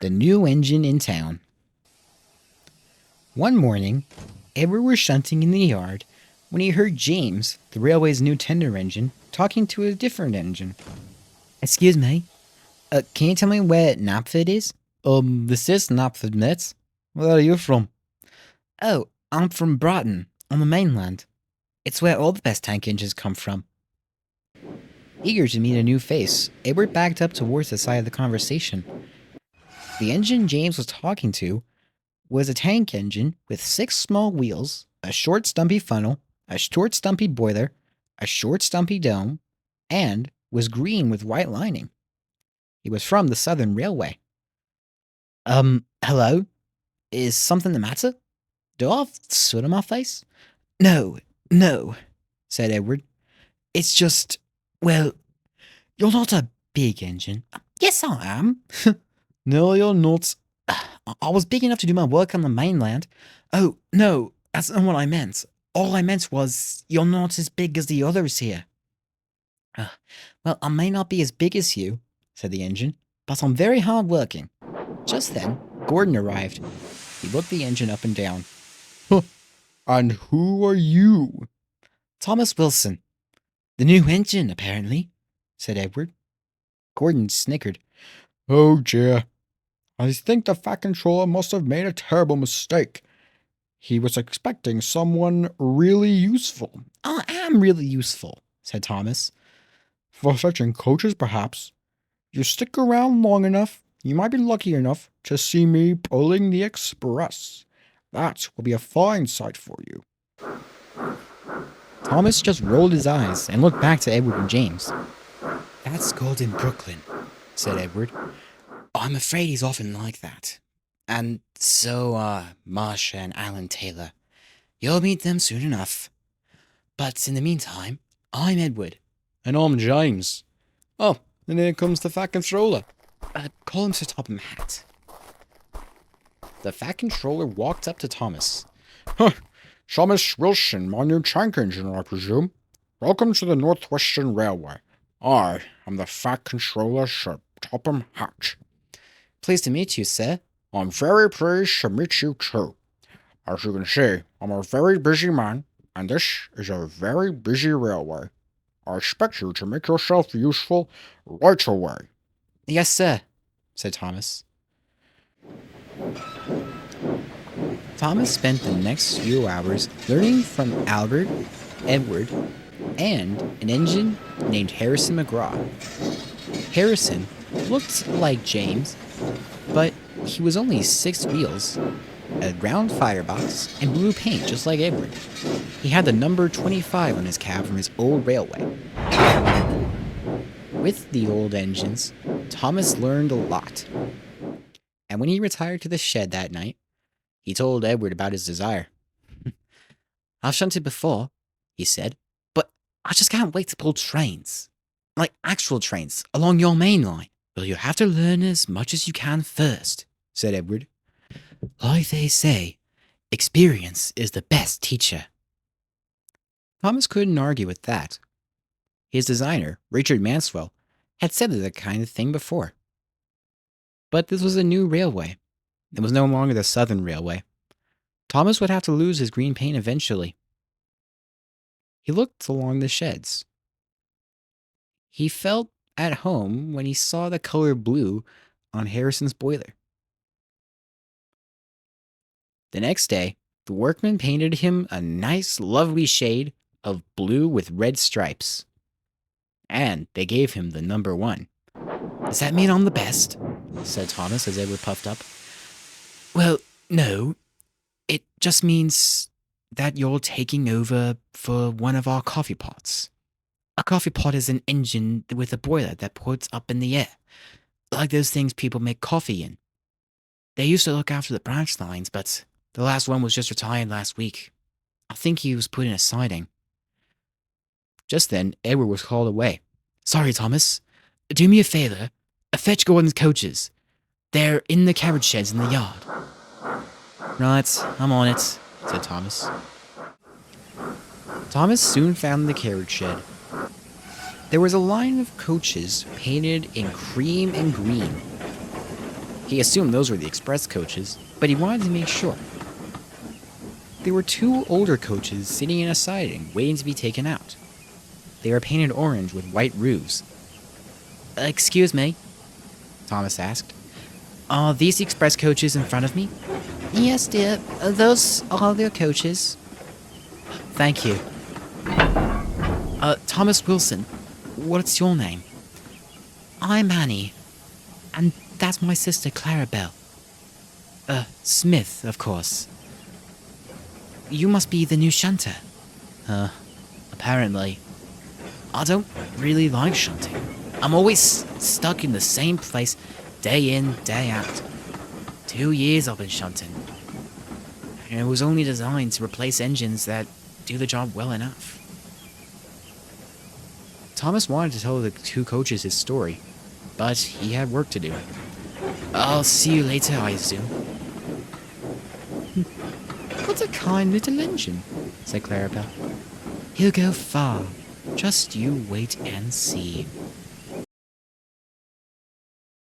The new engine in town. One morning, Edward was shunting in the yard when he heard James, the railway's new tender engine, talking to a different engine. Excuse me, can you tell me where Knapford is? This is Knapford, mate. Where are you from? Oh, I'm from Brighton, on the mainland. It's where all the best tank engines come from. Eager to meet a new face, Edward backed up towards the side of the conversation. The engine James was talking to was a tank engine with 6 small wheels, a short stumpy funnel, a short stumpy boiler, a short stumpy dome, and was green with white lining. He was from the Southern Railway. Hello? Is something the matter? Do I have soot on my face? No, said Edward. It's just, well, you're not a big engine. Yes, I am. No, you're not. I was big enough to do my work on the mainland. Oh, no, that's not what I meant. All I meant was, you're not as big as the others here. Well, I may not be as big as you, said the engine, but I'm very hard working. Just then, Gordon arrived. He looked the engine up and down. And who are you? Thomas Wilson. The new engine, apparently, said Edward. Gordon snickered. Oh dear. I think the Fat Controller must have made a terrible mistake. He was expecting someone really useful. I am really useful, said Thomas. For fetching coaches, perhaps. You stick around long enough, you might be lucky enough to see me pulling the express. That will be a fine sight for you. Thomas just rolled his eyes and looked back to Edward and James. That's called in Brooklyn, said Edward. I'm afraid he's often like that. And so are Marcia and Alan Taylor. You'll meet them soon enough. But in the meantime, I'm Edward. And I'm James. Oh, and here comes the Fat Controller. Call him Sir Topham Hatt. The Fat Controller walked up to Thomas. Thomas Wilson, my new tank engine, I presume. Welcome to the Northwestern Railway. I am the Fat Controller, Sir Topham Hatt. Pleased to meet you, sir. I'm very pleased to meet you, too. As you can see, I'm a very busy man, and this is a very busy railway. I expect you to make yourself useful right away. Yes, sir, said Thomas. Thomas spent the next few hours learning from Albert, Edward, and an engine named Harrison McGraw. Harrison looked like James, but he was only 6 wheels, a round firebox, and blue paint just like Edward. He had the number 25 on his cab from his old railway. With the old engines, Thomas learned a lot. And when he retired to the shed that night, he told Edward about his desire. I've shunted before, he said, but I just can't wait to pull trains. Like actual trains, along your main line. Well, you have to learn as much as you can first, said Edward. Like they say, experience is the best teacher. Thomas couldn't argue with that. His designer, Richard Manswell, had said that kind of thing before. But this was a new railway. It was no longer the Southern Railway. Thomas would have to lose his green paint eventually. He looked along the sheds. He felt at home when he saw the color blue on Harrison's boiler. The next day, the workmen painted him a nice, lovely shade of blue with red stripes. And they gave him the number 1. Does that mean I'm the best? Said Thomas as Edward puffed up. Well, no. It just means that you're taking over for one of our coffee pots. A coffee pot is an engine with a boiler that puts up in the air, like those things people make coffee in. They used to look after the branch lines, but the last one was just retired last week. I think he was put in a siding. Just then, Edward was called away. Sorry, Thomas. Do me a favor. Fetch Gordon's coaches. They're in the carriage sheds in the yard. Right, I'm on it, said Thomas. Thomas soon found the carriage shed. There was a line of coaches painted in cream and green. He assumed those were the express coaches, but he wanted to make sure. There were 2 older coaches sitting in a siding, waiting to be taken out. They were painted orange with white roofs. Excuse me, Thomas asked. Are these the express coaches in front of me? Yes, dear. Those are the coaches. Thank you. Thomas Wilson, what's your name? I'm Annie. And that's my sister Clarabelle. Smith, of course. You must be the new shunter. Apparently. I don't really like shunting. I'm always stuck in the same place, day in, day out. 2 years I've been shunting. And it was only designed to replace engines that do the job well enough. Thomas wanted to tell the 2 coaches his story, but he had work to do. I'll see you later, I assume. What a kind little engine, said Clarabelle. He'll go far. Just you wait and see.